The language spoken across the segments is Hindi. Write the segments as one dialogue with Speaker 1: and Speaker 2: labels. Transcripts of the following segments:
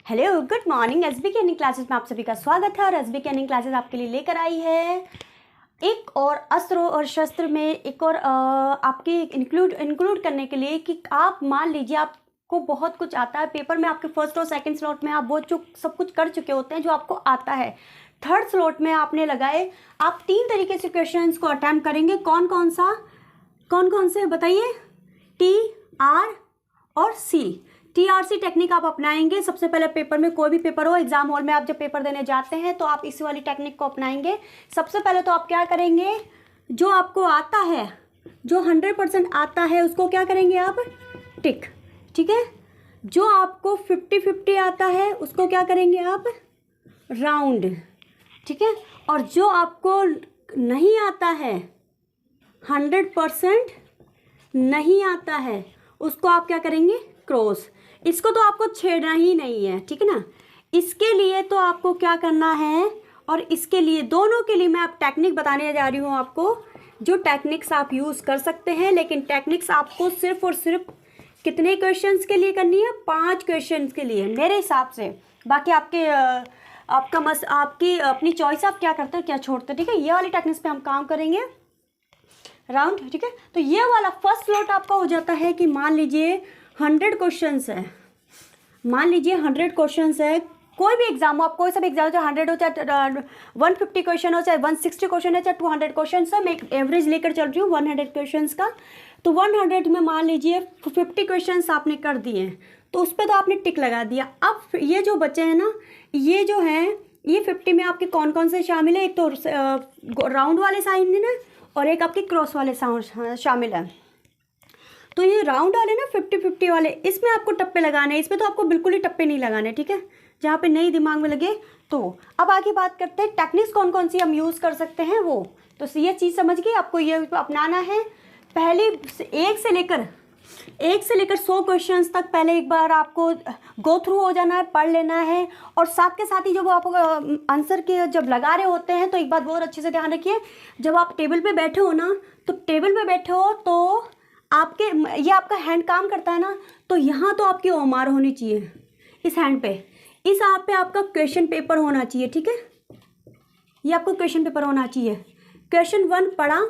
Speaker 1: Hello good morning. एसबी के अर्निंग क्लासेस में आप सभी का स्वागत है। और एसबी के अर्निंग क्लासेस आपके लिए लेकर आई है एक और अस्त्र और शस्त्र में एक और आपके इंक्लूड करने के लिए कि आप मान लीजिए आपको बहुत कुछ आता है, पेपर में आपके फर्स्ट और सेकंड स्लॉट में आप वो जो सब कुछ कर चुके होते हैं जो आपको आता है, थर्ड स्लॉट में आपने लगाए, आप 3 तरीके से क्वेश्चन को अटैम्प्ट करेंगे। कौन कौन से बताइए? टी, आर और सी। TRC टेक्निक आप अपनाएंगे। सबसे पहले पेपर में, कोई भी पेपर हो, एग्जाम हॉल में आप जब पेपर देने जाते हैं तो आप इसी वाली टेक्निक को अपनाएंगे। सबसे पहले तो आप क्या करेंगे, जो आपको आता है, जो 100% आता है उसको क्या करेंगे आप? टिक। ठीक है। जो आपको 50-50 आता है उसको क्या करेंगे आप? राउंड। ठीक है। और जो आपको नहीं आता है, 100% नहीं आता है, उसको आप क्या करेंगे? क्रॉस। इसको तो आपको छेड़ना ही नहीं है, ठीक है ना। इसके लिए तो आपको क्या करना है, और इसके लिए दोनों के लिए मैं आप टेक्निक बताने जा रही हूँ आपको, जो टेक्निक्स आप यूज़ कर सकते हैं। लेकिन टेक्निक्स आपको सिर्फ और सिर्फ कितने क्वेश्चंस के लिए करनी है? 5 क्वेश्चंस के लिए मेरे हिसाब से। बाकी आपकी अपनी चॉइस, आप क्या करते हैं क्या छोड़ते हैं। ठीक है। ये वाली टेक्निक्स पे हम काम करेंगे, राउंड। ठीक है। तो ये वाला फर्स्ट स्लॉट आपका हो जाता है कि मान लीजिए 100 क्वेश्चंस है, मान लीजिए 100 क्वेश्चंस है। कोई भी एग्जाम हो, आप कोई सा भी एग्जाम हो, चाहे 100 हो, चाहे 150 क्वेश्चन हो, चाहे 160 क्वेश्चन है, चाहे 200 क्वेश्चन है, मैं एक एवरेज लेकर चल रही हूँ 100 क्वेश्चंस का। तो 100 में मान लीजिए 50 क्वेश्चंस आपने कर दिए हैं, तो उस पर तो आपने टिक लगा दिया। अब ये जो बचे हैं ना, ये जो हैं, ये 50 में आपके कौन कौन से शामिल है? एक तो राउंड वाले साइन है ना, और एक आपके क्रॉस वाले शामिल है। तो ये राउंड वाले ना 50-50 वाले, इसमें आपको टप्पे लगाने हैं। इसमें तो आपको बिल्कुल ही टप्पे नहीं लगाने, ठीक है, जहाँ पे नहीं दिमाग में लगे। तो अब आगे बात करते हैं टेक्निक्स कौन कौन सी हम यूज़ कर सकते हैं वो। तो ये चीज़ समझ गई, आपको ये अपनाना है। पहले एक से लेकर 100 क्वेश्चंस तक पहले एक बार आपको गो थ्रू हो जाना है, पढ़ लेना है। और साथ के साथ ही जब आप आंसर के जब लगा रहे होते हैं तो एक बात बहुत अच्छे से ध्यान रखिए, जब आप टेबल पे बैठे हो ना, तो टेबल पे बैठे हो तो आपके, ये आपका हैंड काम करता है ना, तो यहाँ तो आपकी ओमार होनी चाहिए इस हैंड पे, इस आप पे आपका क्वेश्चन पेपर होना चाहिए। ठीक है। ये आपको क्वेश्चन पेपर होना चाहिए। क्वेश्चन 1 पढ़ा,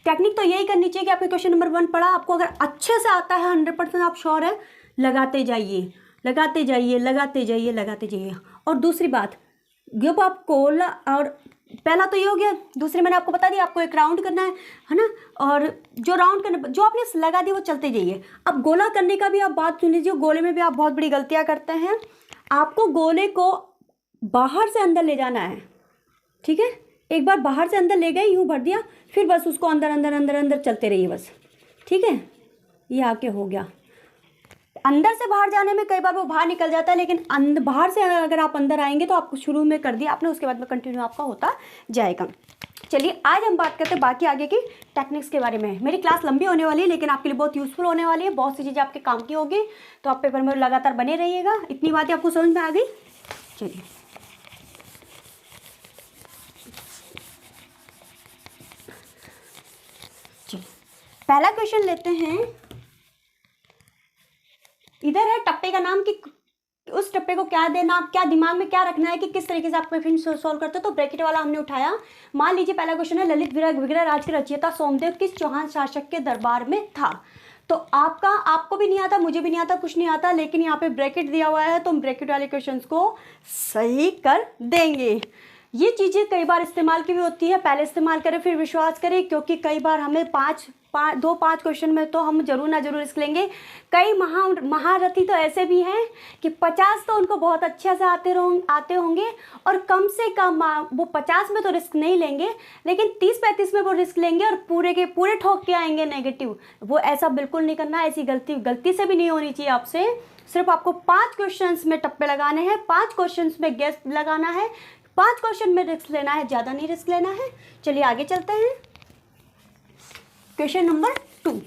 Speaker 1: टेक्निक तो यही करनी चाहिए कि आपने क्वेश्चन नंबर 1 पढ़ा, आपको अगर अच्छे से आता है, 100% आप श्योर है, लगाते जाइए लगाते जाइए लगाते जाइए लगाते जाइए। और दूसरी बात, जब आप गोला, और पहला तो ये हो गया, दूसरी मैंने आपको बता दिया, आपको एक राउंड करना है ना, और जो राउंड करना, जो आपने लगा दिया वो चलते जाइए। अब गोला करने का भी आप बात सुन लीजिए, गोले में भी आप बहुत बड़ी गलतियां करते हैं। आपको गोले को बाहर से अंदर ले जाना है, ठीक है। एक बार बाहर से अंदर ले गए, यूँ भर दिया, फिर बस उसको अंदर अंदर अंदर अंदर चलते रहिए बस, ठीक है। ये आके हो गया। अंदर से बाहर जाने में कई बार वो बाहर निकल जाता है, लेकिन बाहर से अगर आप अंदर आएंगे तो आपको शुरू में कर दिया आपने, उसके बाद में कंटिन्यू आपका होता जाएगा। चलिए आज हम बात करते हैं बाकी आगे की टेक्निक्स के बारे में। मेरी क्लास लंबी होने वाली है, लेकिन आपके लिए बहुत यूजफुल होने वाली है, बहुत सी चीज़ें आपके काम की होगी, तो आप पेपर में लगातार बने रहिएगा। इतनी बातें आपको समझ में आ गई? चलिए पहला क्वेश्चन लेते हैं। इधर है टप्पे का नाम, कि उस टप्पे को क्या देना, क्या दिमाग में क्या रखना है कि किस तरीके से आप क्वेश्चन सॉल्व करते हो। तो ब्रैकेट वाला हमने उठाया। मान लीजिए पहला क्वेश्चन है, ललित विग्रह राज के रचयिता सोमदेव किस चौहान शासक के दरबार में था। तो आपको भी नहीं आता, मुझे भी नहीं आता, कुछ नहीं आता, लेकिन यहाँ पे ब्रैकेट दिया हुआ है तो हम ब्रैकेट वाले क्वेश्चन को सही कर देंगे। ये चीज़ें कई बार इस्तेमाल की भी होती है, पहले इस्तेमाल करें फिर विश्वास करें, क्योंकि कई बार हमें 5 क्वेश्चन में तो हम जरूर ना जरूर रिस्क लेंगे। कई महारथी तो ऐसे भी हैं कि 50 तो उनको बहुत अच्छे से आते होंगे, और कम से कम वो 50 में तो रिस्क नहीं लेंगे, लेकिन 30-35 में वो रिस्क लेंगे और पूरे के पूरे ठोक के आएंगे नेगेटिव। वो ऐसा बिल्कुल नहीं करना, ऐसी गलती से भी नहीं होनी चाहिए आपसे। सिर्फ आपको 5 क्वेश्चन में टप्पे लगाने हैं, 5 क्वेश्चन में गैस लगाना है, 5 क्वेश्चन में रिस्क लेना है, ज़्यादा नहीं रिस्क लेना है। चलिए आगे चलते हैं। Question number 2।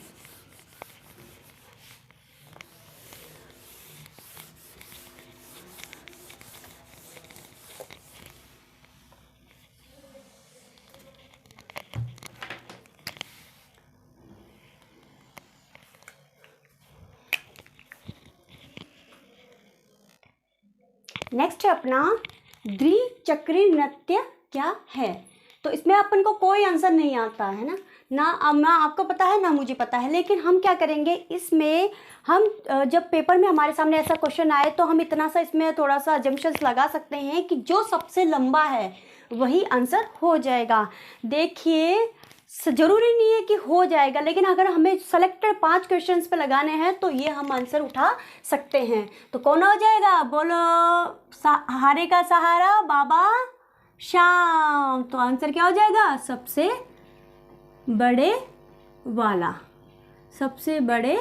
Speaker 1: नेक्स्ट है अपना द्विचक्री नृत्य क्या है। तो इसमें अपन को कोई आंसर नहीं आता है ना आपको पता है ना मुझे पता है, लेकिन हम क्या करेंगे इसमें, हम जब पेपर में हमारे सामने ऐसा क्वेश्चन आए तो हम इतना सा इसमें थोड़ा सा अजम्पशंस लगा सकते हैं कि जो सबसे लंबा है वही आंसर हो जाएगा। देखिए ज़रूरी नहीं है कि हो जाएगा, लेकिन अगर हमें सेलेक्टेड 5 क्वेश्चंस पे लगाने हैं तो ये हम आंसर उठा सकते हैं। तो कौन हो जाएगा, बोलो हारे का सहारा बाबा श्याम। तो आंसर क्या हो जाएगा, सबसे बड़े वाला, सबसे बड़े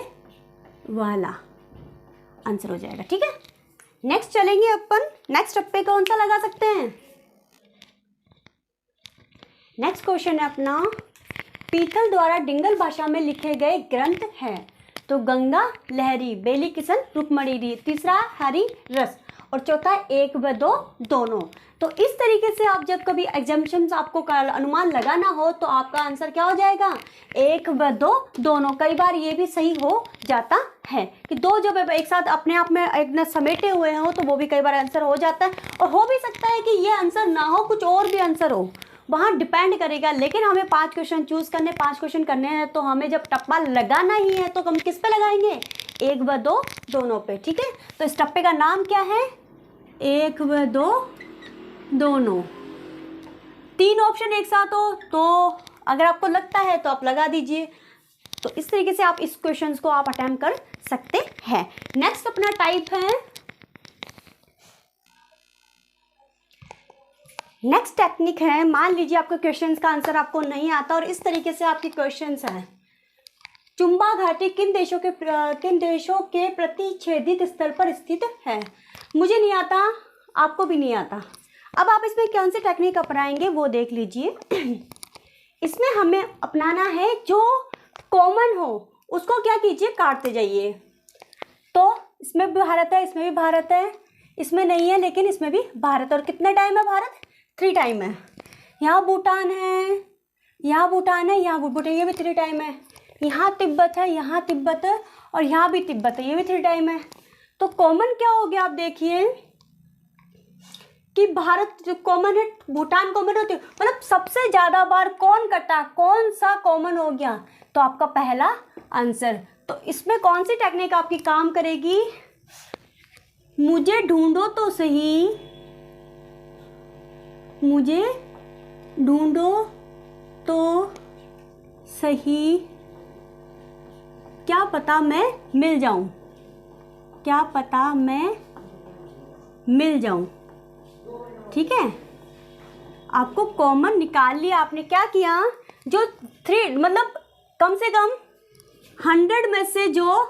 Speaker 1: वाला आंसर हो जाएगा। ठीक है, नेक्स्ट चलेंगे अपन। नेक्स्ट पे कौन सा लगा सकते हैं। नेक्स्ट क्वेश्चन है अपना, पीतल द्वारा डिंगल भाषा में लिखे गए ग्रंथ हैं। तो गंगा लहरी, बेली किशन, रुक्मणी, तीसरा हरि रस, और चौथा 1 व 2 दोनों। तो इस तरीके से आप जब कभी एग्जाम्पशंस आपको अनुमान लगाना हो तो आपका आंसर क्या हो जाएगा, 1 व 2 दोनों। कई बार ये भी सही हो जाता है कि 2 जब एक साथ अपने आप में एक समेटे हुए हो तो वो भी कई बार आंसर हो जाता है। और हो भी सकता है कि ये आंसर ना हो, कुछ और भी आंसर हो, वहाँ डिपेंड करेगा। लेकिन हमें 5 क्वेश्चन चूज़ करने, 5 क्वेश्चन करने हैं, तो हमें जब टप्पा लगाना ही है तो हम किस पे लगाएंगे, 1 व 2 दोनों पे। ठीक है, तो इस टप्पे का नाम क्या है, 1 व 2 दोनों। 3 ऑप्शन एक साथ हो तो अगर आपको लगता है तो आप लगा दीजिए। तो इस तरीके से आप इस क्वेश्चन को आप अटेम्प्ट कर सकते हैं। नेक्स्ट अपना टाइप है, नेक्स्ट टेक्निक है, मान लीजिए आपके क्वेश्चंस का आंसर आपको नहीं आता और इस तरीके से आपके क्वेश्चंस हैं। चुंबा घाटी किन देशों के प्रतिच्छेदित स्तर पर स्थित है। मुझे नहीं आता, आपको भी नहीं आता। अब आप इसमें कौन सी टेक्निक अपनाएंगे वो देख लीजिए। इसमें हमें अपनाना है जो कॉमन हो उसको क्या कीजिए, काटते जाइए। तो इसमें भी भारत है, इसमें भी भारत है, इसमें नहीं है लेकिन इसमें भी भारत। और कितने टाइम है भारत, 3 टाइम है। यहाँ भूटान है, यहाँ भूटान है, यहाँ भूटान, ये भी 3 टाइम है। यहाँ तिब्बत है, यहाँ तिब्बत है, और यहाँ भी तिब्बत है, ये भी 3 टाइम है। तो कॉमन क्या हो गया, आप देखिए कि भारत जो कॉमन है, भूटान कॉमन होती है, मतलब सबसे ज़्यादा बार कौन कटा, कौन सा कॉमन हो गया, तो आपका पहला आंसर। तो इसमें कौन सी टेक्निक आपकी काम करेगी, मुझे ढूंढो तो सही, मुझे ढूंढो तो सही, क्या पता मैं मिल जाऊं, क्या पता मैं मिल जाऊं। ठीक है, आपको कॉमन निकाल लिया आपने। क्या किया, जो 3 मतलब कम से कम 100 में से जो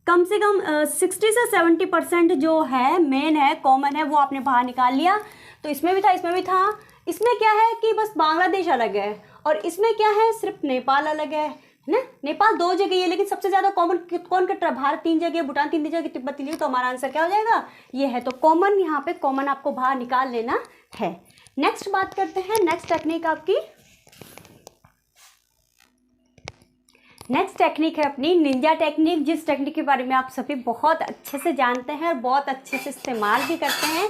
Speaker 1: कम से कम 60 से 70% जो है मेन है, कॉमन है, वो आपने बाहर निकाल लिया। तो इसमें भी था, इसमें भी था। इसमें क्या है कि बस बांग्लादेश अलग है, और इसमें क्या है, सिर्फ नेपाल अलग है ना। नेपाल 2 जगह है, लेकिन सबसे ज़्यादा कॉमन कौन कट रहा है, भारत 3 जगह, भूटान 3 जगह, तिब्बत 3 जगह। तो हमारा आंसर क्या हो जाएगा, ये है। तो कॉमन, यहाँ पे कॉमन आपको बाहर निकाल लेना है। नेक्स्ट बात करते हैं, नेक्स्ट टेक्निक आपकी, नेक्स्ट टेक्निक है अपनी निंजा टेक्निक, जिस टेक्निक के बारे में आप सभी बहुत अच्छे से जानते हैं और बहुत अच्छे से इस्तेमाल भी करते हैं।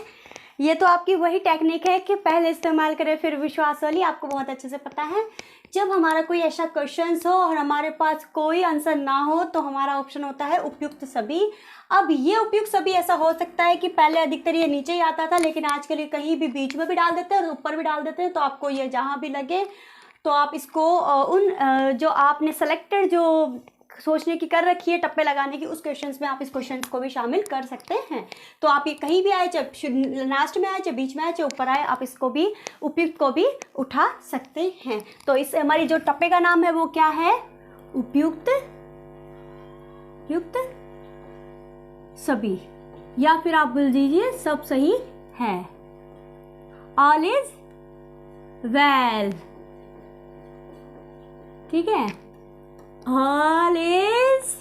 Speaker 1: ये तो आपकी वही टेक्निक है कि पहले इस्तेमाल करें फिर विश्वास वाली, आपको बहुत अच्छे से पता है। जब हमारा कोई ऐसा क्वेश्चन हो और हमारे पास कोई आंसर ना हो तो हमारा ऑप्शन होता है उपयुक्त सभी। अब ये उपयुक्त सभी ऐसा हो सकता है कि पहले अधिकतर ये नीचे ही आता था, लेकिन आजकल ये कहीं भी बीच में भी डाल देते हैं और ऊपर भी डाल देते हैं। तो आपको ये जहाँ भी लगे तो आप इसको उन जो आपने सेलेक्टेड जो सोचने की कर रखी है टप्पे लगाने की, उस क्वेश्चंस में आप इस क्वेश्चंस को भी शामिल कर सकते हैं। तो आप ये कहीं भी आए, चाहे लास्ट में आए, चाहे बीच में आए, चाहे ऊपर आए, आप इसको भी उपयुक्त को भी उठा सकते हैं। तो इस हमारी जो टप्पे का नाम है वो क्या है, उपयुक्त युक्त सभी, या फिर आप बोल दीजिए सब सही है, ऑल इज वेल। ठीक है, ऑल इज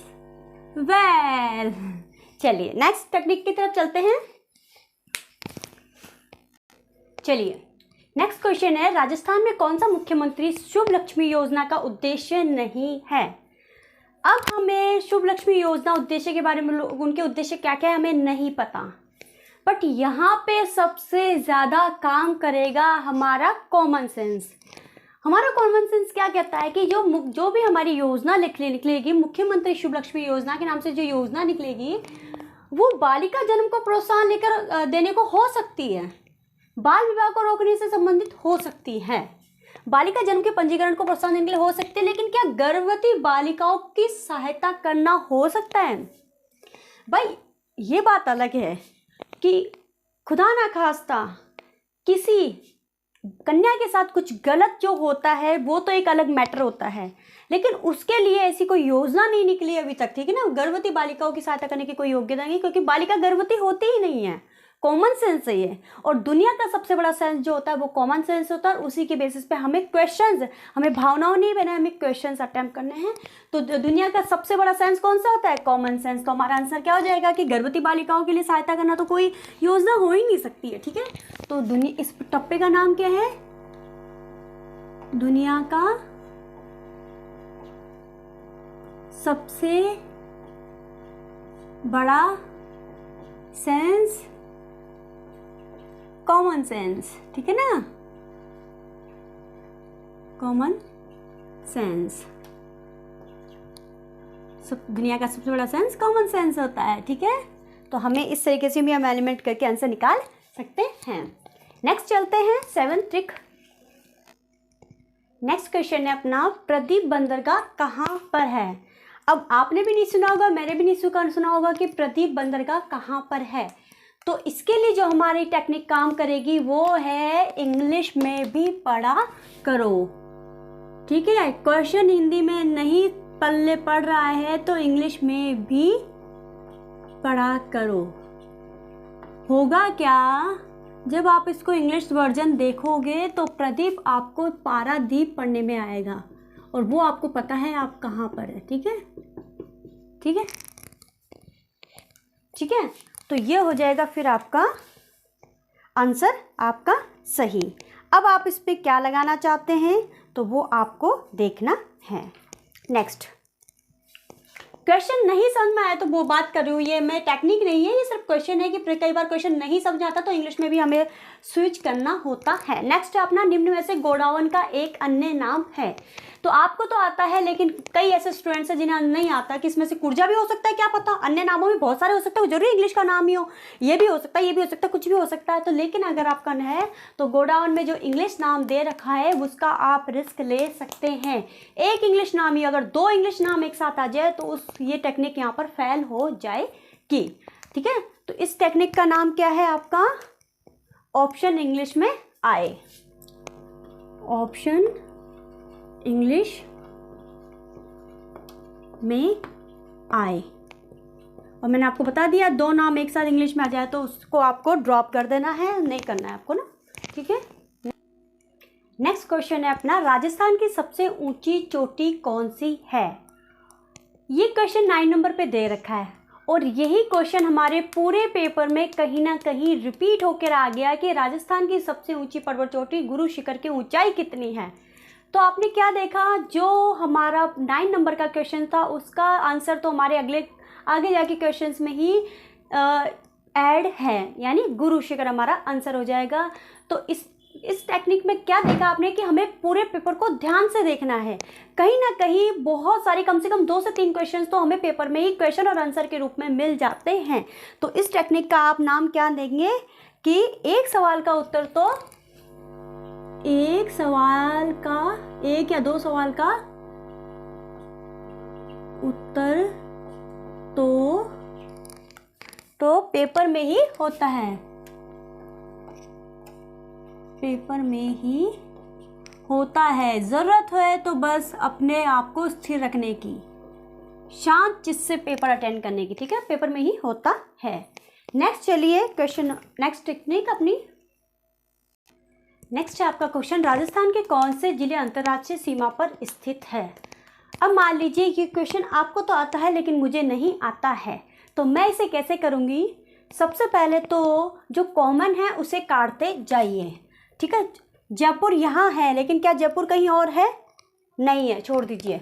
Speaker 1: वेल। चलिए नेक्स्ट टेक्निक की तरफ चलते हैं। चलिए नेक्स्ट क्वेश्चन है, राजस्थान में कौन सा मुख्यमंत्री शुभ लक्ष्मी योजना का उद्देश्य नहीं है। अब हमें शुभ लक्ष्मी योजना उद्देश्य के बारे में, उनके उद्देश्य क्या क्या है हमें नहीं पता। बट यहाँ पे सबसे ज़्यादा काम करेगा हमारा कॉमन सेंस। हमारा कॉमन सेंस क्या कहता है कि जो भी हमारी योजना निकलेगी, मुख्यमंत्री शुभ लक्ष्मी योजना के नाम से जो योजना निकलेगी, वो बालिका जन्म को प्रोत्साहन लेकर देने को हो सकती है, बाल विवाह को रोकने से संबंधित हो सकती है, बालिका जन्म के पंजीकरण को प्रोत्साहन देने के लिए हो सकती है, लेकिन क्या गर्भवती बालिकाओं की सहायता करना हो सकता है? भाई ये बात अलग है कि खुदा ना खास्ता किसी कन्या के साथ कुछ गलत जो होता है वो तो एक अलग मैटर होता है, लेकिन उसके लिए ऐसी कोई योजना नहीं निकली अभी तक, ठीक है ना। गर्भवती बालिकाओं की सहायता करने की कोई योग्यता नहीं, क्योंकि बालिका गर्भवती होती ही नहीं है। कॉमन सेंस है ये, और दुनिया का सबसे बड़ा सेंस जो होता है वो कॉमन सेंस होता है, और उसी के बेसिस पे हमें क्वेश्चंस, हमें भावनाओं नहीं बना, हमें क्वेश्चंस अटेम्प्ट करने हैं। तो दुनिया का सबसे बड़ा सेंस कौन सा होता है? Common sense. तो हमारा आंसर क्या हो जाएगा कि गर्भवती बालिकाओं के लिए सहायता करना तो कोई योजना हो ही नहीं सकती है, ठीक है। तो इस टप्पे का नाम क्या है? दुनिया का सबसे बड़ा सेंस कॉमन सेंस, ठीक है ना, कॉमन सेंस। दुनिया का सबसे बड़ा सेंस कॉमन सेंस होता है, ठीक है। तो हमें इस तरीके से भी हम एलिमेंट करके आंसर निकाल सकते हैं। नेक्स्ट चलते हैं 7th ट्रिक। नेक्स्ट क्वेश्चन है अपना, प्रदीप बंदरगाह कहाँ पर है? अब आपने भी नहीं सुना होगा, मैंने भी नहीं सुना होगा कि प्रदीप बंदरगाह कहाँ पर है। तो इसके लिए जो हमारी टेक्निक काम करेगी वो है इंग्लिश में भी पढ़ा करो, ठीक है। क्वेश्चन हिंदी में नहीं पल्ले पड़ रहा है तो इंग्लिश में भी पढ़ा करो। होगा क्या, जब आप इसको इंग्लिश वर्जन देखोगे तो प्रदीप आपको पारादीप पढ़ने में आएगा, और वो आपको पता है आप कहाँ पर है, ठीक है, ठीक है, ठीक है। तो ये हो जाएगा फिर आपका आंसर, आपका सही। अब आप इस पे क्या लगाना चाहते हैं तो वो आपको देखना है। नेक्स्ट क्वेश्चन नहीं समझ में आया तो वो बात कर रही हूँ, ये मैं टेक्निक नहीं है, ये सिर्फ क्वेश्चन है कि कई बार क्वेश्चन नहीं समझ आता तो इंग्लिश में भी हमें स्विच करना होता है। नेक्स्ट है अपना, निम्न में से गोडाउन का एक अन्य नाम है। तो आपको तो आता है, लेकिन कई ऐसे स्टूडेंट्स हैं जिन्हें नहीं आता कि इसमें से कुर्जा भी हो सकता है, क्या पता, अन्य नामों में बहुत सारे हो सकते हैं, जरूरी इंग्लिश का नाम ही हो, ये भी हो सकता है, ये भी हो सकता है, कुछ भी हो सकता है। तो लेकिन अगर आपका है तो गोडाउन में जो इंग्लिश नाम दे रखा है उसका आप रिस्क ले सकते हैं। एक इंग्लिश नाम ही, अगर 2 इंग्लिश नाम एक साथ आ जाए तो ये टेक्निक यहाँ पर फेल हो जाएगी, ठीक है। तो इस टेक्निक का नाम क्या है आपका? ऑप्शन इंग्लिश में आए, ऑप्शन इंग्लिश में आए। और मैंने आपको बता दिया 2 नाम एक साथ इंग्लिश में आ जाए तो उसको आपको ड्रॉप कर देना है, नहीं करना है आपको ना, ठीक है। नेक्स्ट क्वेश्चन है अपना, राजस्थान की सबसे ऊंची चोटी कौन सी है? ये क्वेश्चन 9 नंबर पे दे रखा है, और यही क्वेश्चन हमारे पूरे पेपर में कहीं ना कहीं रिपीट होकर आ गया कि राजस्थान की सबसे ऊंची पर्वत चोटी गुरु शिखर की ऊंचाई कितनी है। तो आपने क्या देखा, जो हमारा 9 नंबर का क्वेश्चन था उसका आंसर तो हमारे आगे जाके क्वेश्चंस में ही ऐड है, यानी गुरु शिखर हमारा आंसर हो जाएगा। तो इस टेक्निक में क्या देखा आपने कि हमें पूरे पेपर को ध्यान से देखना है, कहीं ना कहीं बहुत सारी, कम से कम 2 से 3 क्वेश्चंस तो हमें पेपर में ही क्वेश्चन और आंसर के रूप में मिल जाते हैं। तो इस टेक्निक का आप नाम क्या देंगे कि एक सवाल का उत्तर तो, एक सवाल का, 1 या 2 सवाल का उत्तर तो पेपर में ही होता है, पेपर में ही होता है। जरूरत है तो बस अपने आप को स्थिर रखने की, शांत चित्त से पेपर अटेंड करने की, ठीक है, पेपर में ही होता है। नेक्स्ट चलिए क्वेश्चन, नेक्स्ट टेक्निक अपनी, नेक्स्ट है आपका क्वेश्चन, राजस्थान के कौन से जिले अंतर्राष्ट्रीय सीमा पर स्थित है? अब मान लीजिए ये क्वेश्चन आपको तो आता है लेकिन मुझे नहीं आता है, तो मैं इसे कैसे करूँगी? सबसे पहले तो जो कॉमन है उसे काटते जाइए, ठीक है। जयपुर यहाँ है, लेकिन क्या जयपुर कहीं और है? नहीं है, छोड़ दीजिए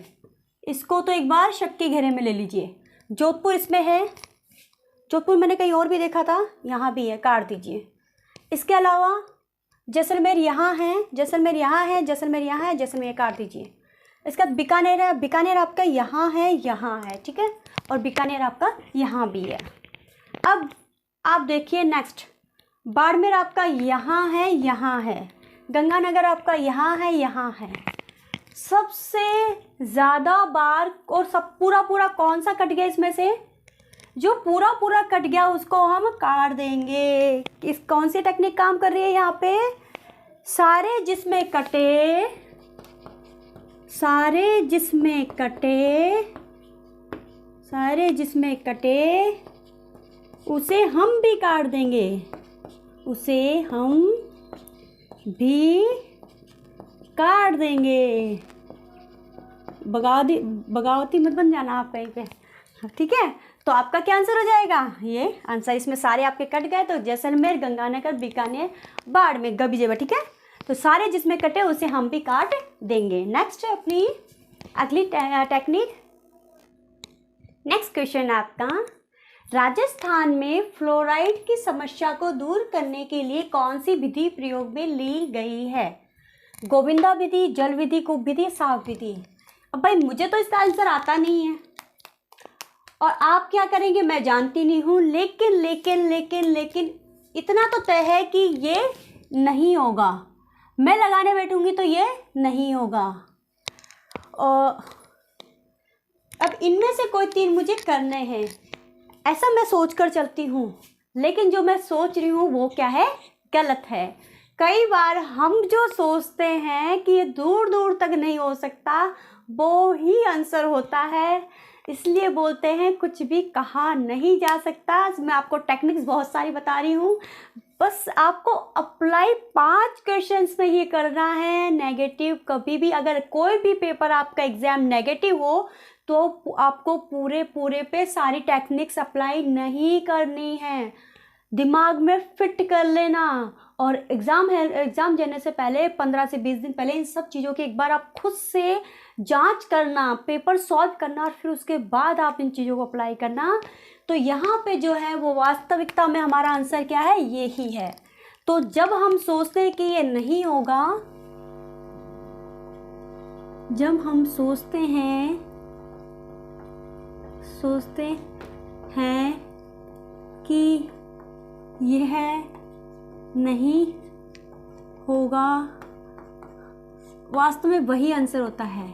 Speaker 1: इसको, तो एक बार शक के घेरे में ले लीजिए। जोधपुर इसमें है, जोधपुर मैंने कहीं और भी देखा था, यहाँ भी है, काट दीजिए। इसके अलावा जैसलमेर यहाँ है, जैसलमेर यहाँ है, जैसलमेर यहाँ है, जैसलमेर काट दीजिए। इसका बीकानेर है, बीकानेर आपका यहाँ है, ठीक है, और बीकानेर आपका यहाँ भी है। अब आप देखिए नेक्स्ट, बाड़मेर आपका यहाँ है, गंगानगर आपका यहाँ है। सबसे ज़्यादा बार और सब पूरा कौन सा कट गया इसमें से? जो पूरा कट गया उसको हम काट देंगे। इस कौन सी टेक्निक काम कर रही है यहाँ पे? सारे जिसमें कटे उसे हम भी काट देंगे, उसे हम भी काट देंगे। बगावती मत बन जाना आप कहीं पे, ठीक है। तो आपका क्या आंसर हो जाएगा? ये आंसर, इसमें सारे आपके कट गए तो जैसलमेर, गंगानगर, बीकानेर, बाड़मेर, गबीजेबा, ठीक है। तो सारे जिसमें कटे उसे हम भी काट देंगे। नेक्स्ट अपनी अगली टेक्निक, नेक्स्ट क्वेश्चन आपका, राजस्थान में फ्लोराइड की समस्या को दूर करने के लिए कौन सी विधि प्रयोग में ली गई है? गोविंदा विधि, जल विधि, कूप विधि, साफ विधि। अब भाई मुझे तो इसका आंसर आता नहीं है और आप क्या करेंगे मैं जानती नहीं हूँ, लेकिन इतना तो तय है कि ये नहीं होगा। मैं लगाने बैठूंगी तो ये नहीं होगा। और अब इनमें से कोई 3 मुझे करने हैं, ऐसा मैं सोच कर चलती हूँ, लेकिन जो मैं सोच रही हूँ वो क्या है? गलत है। कई बार हम जो सोचते हैं कि ये दूर तक नहीं हो सकता, वो ही आंसर होता है। इसलिए बोलते हैं कुछ भी कहा नहीं जा सकता। मैं आपको टेक्निक्स बहुत सारी बता रही हूँ, बस आपको अप्लाई 5 क्वेश्चंस में ही करना है। नेगेटिव कभी भी, अगर कोई भी पेपर आपका एग्ज़ाम नेगेटिव हो तो आपको पूरे पे सारी टेक्निक्स अप्लाई नहीं करनी है। दिमाग में फिट कर लेना, और एग्ज़ाम देने से पहले 15 से 20 दिन पहले इन सब चीज़ों की एक बार आप खुद से जांच करना, पेपर सॉल्व करना, और फिर उसके बाद आप इन चीज़ों को अप्लाई करना। तो यहाँ पे जो है वो वास्तविकता में हमारा आंसर क्या है? ये ही है। तो जब हम सोचते हैं कि ये नहीं होगा, जब हम सोचते हैं कि यह नहीं होगा, वास्तव में वही आंसर होता है,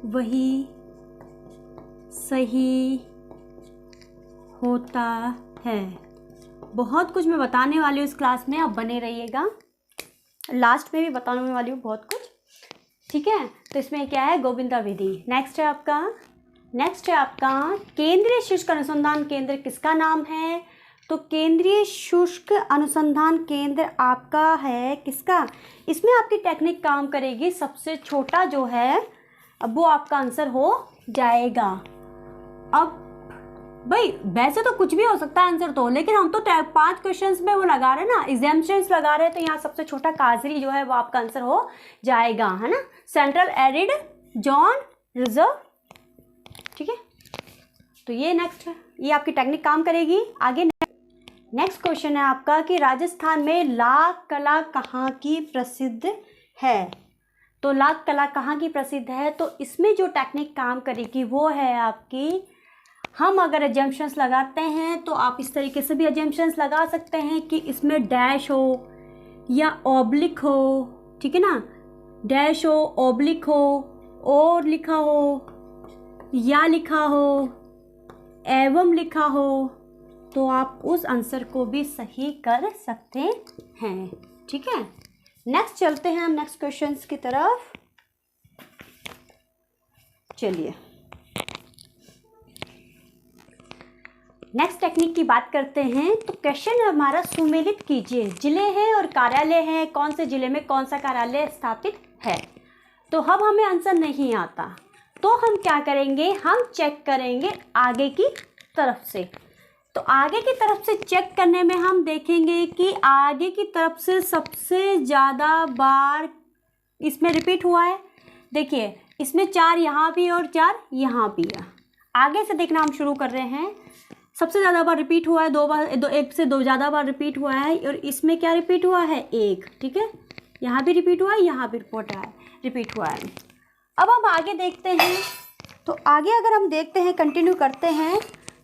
Speaker 1: वही सही होता है। बहुत कुछ मैं बताने वाली हूँ इस क्लास में, आप बने रहिएगा, लास्ट में भी बताने वाली हूँ बहुत कुछ, ठीक है। तो इसमें क्या है? गोविंदा विधि। नेक्स्ट है आपका केंद्रीय शुष्क अनुसंधान केंद्र किसका नाम है? तो केंद्रीय शुष्क अनुसंधान केंद्र आपका है किसका? इसमें आपकी टेक्निक काम करेगी, सबसे छोटा जो है अब वो आपका आंसर हो जाएगा। अब भाई वैसे तो कुछ भी हो सकता है आंसर तो, लेकिन हम तो 5 क्वेश्चंस में वो लगा रहे हैं ना, एग्जाम्पशंस लगा रहे हैं, तो यहाँ सबसे छोटा काजरी जो है वो आपका आंसर हो जाएगा, है ना। सेंट्रल एरिड जोन रिजर्व, ठीक है। तो ये नेक्स्ट है, ये आपकी टेक्निक काम करेगी। आगे नेक्स्ट क्वेश्चन है आपका कि राजस्थान में लाख कला कहाँ की प्रसिद्ध है? तो लाख कला कहाँ की प्रसिद्ध है? तो इसमें जो टेक्निक काम करेगी वो है आपकी, हम अगर एजम्पशंस लगाते हैं तो आप इस तरीके से भी एजम्पशंस लगा सकते हैं कि इसमें डैश हो या ऑब्लिक हो, ठीक है ना, डैश हो, ऑब्लिक हो, और लिखा हो, या लिखा हो, एवं लिखा हो, तो आप उस आंसर को भी सही कर सकते हैं, ठीक है। नेक्स्ट चलते हैं हम नेक्स्ट क्वेश्चंस की तरफ। चलिए नेक्स्ट टेक्निक की बात करते हैं। तो क्वेश्चन हमारा सुमेलित कीजिए, जिले हैं और कार्यालय हैं, कौन से जिले में कौन सा कार्यालय स्थापित है। तो अब हमें आंसर नहीं आता तो हम क्या करेंगे, हम चेक करेंगे आगे की तरफ से। तो आगे की तरफ से चेक करने में हम देखेंगे कि आगे की तरफ से सबसे ज़्यादा बार इसमें रिपीट हुआ है। देखिए इसमें 4 यहाँ भी और 4 यहाँ भी है। आगे से देखना हम शुरू कर रहे हैं। सबसे ज़्यादा बार रिपीट हुआ है, 2 बार, एक से 2 ज़्यादा बार रिपीट हुआ है, और इसमें क्या रिपीट हुआ है? 1। ठीक है, यहाँ भी रिपीट हुआ है, यहाँ भी रिपीट हुआ है। अब हम आगे देखते हैं। तो आगे अगर हम देखते हैं, कंटिन्यू करते हैं,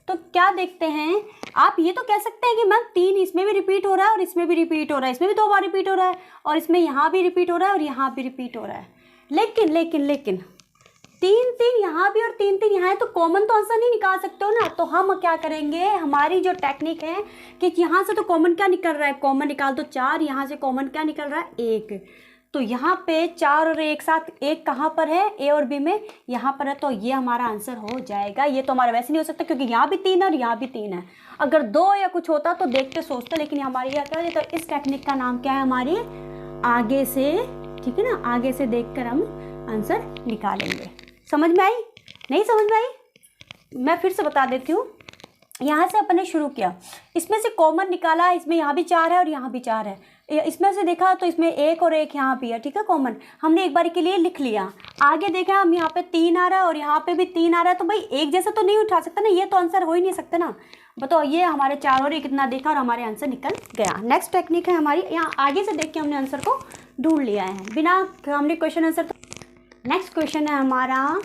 Speaker 1: तो क्या देखते हैं? आप ये तो कह सकते हैं कि मैम 3 इसमें भी रिपीट हो रहा है और इसमें भी रिपीट हो रहा है, इसमें भी 2 बार रिपीट हो रहा है, और इसमें यहाँ भी रिपीट हो रहा है और यहाँ भी रिपीट हो रहा है। लेकिन 3 यहाँ भी और 3 यहाँ है, तो कॉमन तो आंसर नहीं निकाल सकते हो ना। तो हम क्या करेंगे, हमारी जो टेक्निक है कि यहाँ से तो कॉमन क्या निकल रहा है? कॉमन निकाल दो 4, यहाँ से कॉमन क्या निकल रहा है? 1। तो यहाँ पे 4 और 1 साथ, 1 कहाँ पर है? ए और बी में, यहाँ पर है, तो ये हमारा आंसर हो जाएगा। ये तो हमारा वैसे नहीं हो सकता क्योंकि यहाँ भी 3 है और यहाँ भी 3 है। अगर 2 या कुछ होता तो देखते सोचते, लेकिन हमारी क्या है, तो इस टेक्निक का नाम क्या है? हमारी आगे से, ठीक है ना, आगे से देखकर हम आंसर निकालेंगे। समझ में आई? नहीं समझ में आई? मैं फिर से बता देती हूँ। यहाँ से अपन ने शुरू किया, इसमें से कॉमन निकाला, इसमें यहाँ भी 4 है और यहाँ भी 4 है। इसमें से देखा तो इसमें 1 और 1 यहाँ भी है, ठीक है, कॉमन हमने एक बार के लिए लिख लिया। आगे देखा हम, यहाँ पे 3 आ रहा है और यहाँ पे भी 3 आ रहा है, तो भाई एक जैसा तो नहीं उठा सकता ना, ये तो आंसर हो ही नहीं सकता ना। बताओ, ये हमारे 4 और 1 कितना देखा और हमारे आंसर निकल गया। नेक्स्ट टेक्निक है हमारी, यहाँ आगे से देख के हमने आंसर को ढूंढ लिया है बिना हमने क्वेश्चन आंसर। नेक्स्ट क्वेश्चन है हमारा,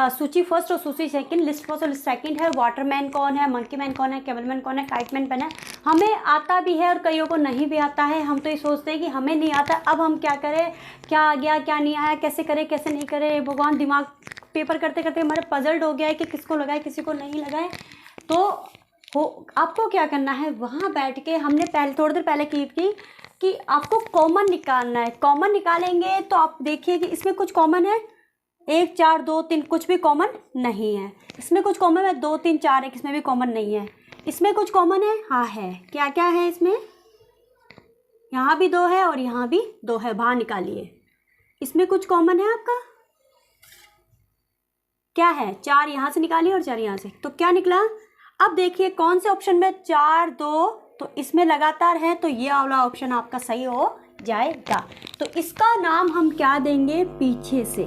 Speaker 1: सूची फर्स्ट और सूची सेकंड, लिस्ट फर्स्ट और लिस्ट सेकंड है। वाटरमैन कौन है, मंकी मैन कौन है, कैमलमैन कौन है, काइटमैन कौन है। हमें आता भी है और कईयों को नहीं भी आता है। हम तो ये सोचते हैं कि हमें नहीं आता, अब हम क्या करें, क्या आ गया क्या नहीं आया, कैसे करें कैसे नहीं करें। भगवान, दिमाग पेपर करते करते हमारे पजल्ड हो गया है कि किसको लगाए किसी को नहीं लगाए। तो आपको क्या करना है, वहाँ बैठ के हमने थोड़ी देर पहले की थी कि आपको कॉमन निकालना है। कॉमन निकालेंगे तो आप देखिए कि इसमें कुछ कॉमन है, 1 4 2 3, कुछ भी कॉमन नहीं है। इसमें कुछ कॉमन है, 2 3 4 1, इसमें भी कॉमन नहीं है। इसमें कुछ कॉमन है, हाँ है। क्या क्या है इसमें? यहाँ भी 2 है और यहाँ भी 2 है, बाहर निकालिए। इसमें कुछ कॉमन है आपका, क्या है? 4 यहाँ से निकालिए और 4 यहाँ से, तो क्या निकला? अब देखिए कौन से ऑप्शन में 4 2, तो इसमें लगातार है, तो ये वाला ऑप्शन आपका सही हो जाएगा। तो इसका नाम हम क्या देंगे? पीछे से,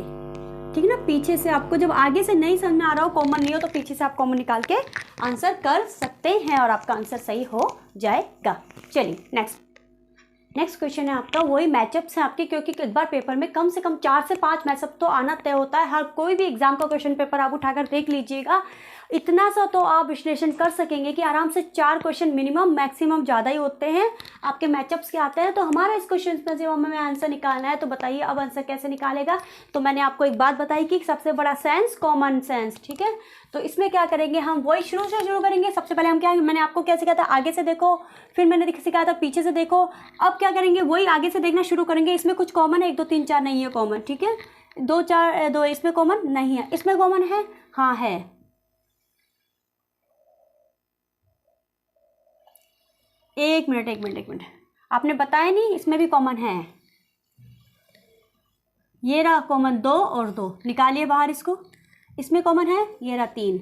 Speaker 1: ठीक है ना। पीछे से आपको जब आगे से नहीं समझ में आ रहा हो, कॉमन नहीं हो, तो पीछे से आप कॉमन निकाल के आंसर कर सकते हैं और आपका आंसर सही हो जाएगा। चलिए नेक्स्ट क्वेश्चन है आपका, वही मैचअप्स है आपके, क्योंकि एक बार पेपर में कम से कम 4 से 5 मैचअप तो आना तय होता है। हर कोई भी एग्जाम का क्वेश्चन पेपर आप उठाकर देख लीजिएगा, इतना सा तो आप विश्लेषण कर सकेंगे कि आराम से 4 क्वेश्चन मिनिमम, मैक्सिमम ज़्यादा ही होते हैं आपके मैचअप्स के आते हैं। तो हमारा इस क्वेश्चन में जब हमें आंसर निकालना है, तो बताइए अब आंसर कैसे निकालेगा। तो मैंने आपको एक बात बताई कि सबसे बड़ा सेंस कॉमन सेंस, ठीक है। तो इसमें क्या करेंगे, हम वही शुरू करेंगे। सबसे पहले हम क्या, मैंने आपको क्या सिखाया था, आगे से देखो, फिर मैंने सिखाया था पीछे से देखो। अब क्या करेंगे, वही आगे से देखना शुरू करेंगे। इसमें कुछ कॉमन है, 1 2 3 4 नहीं है कॉमन, ठीक है। 2 4 2 इसमें कॉमन नहीं है, इसमें कॉमन है, हाँ है। एक मिनट, आपने बताया नहीं, इसमें भी कॉमन है। ये रहा कॉमन 2 और 2, निकालिए बाहर इसको। इसमें कॉमन है, ये रहा 3,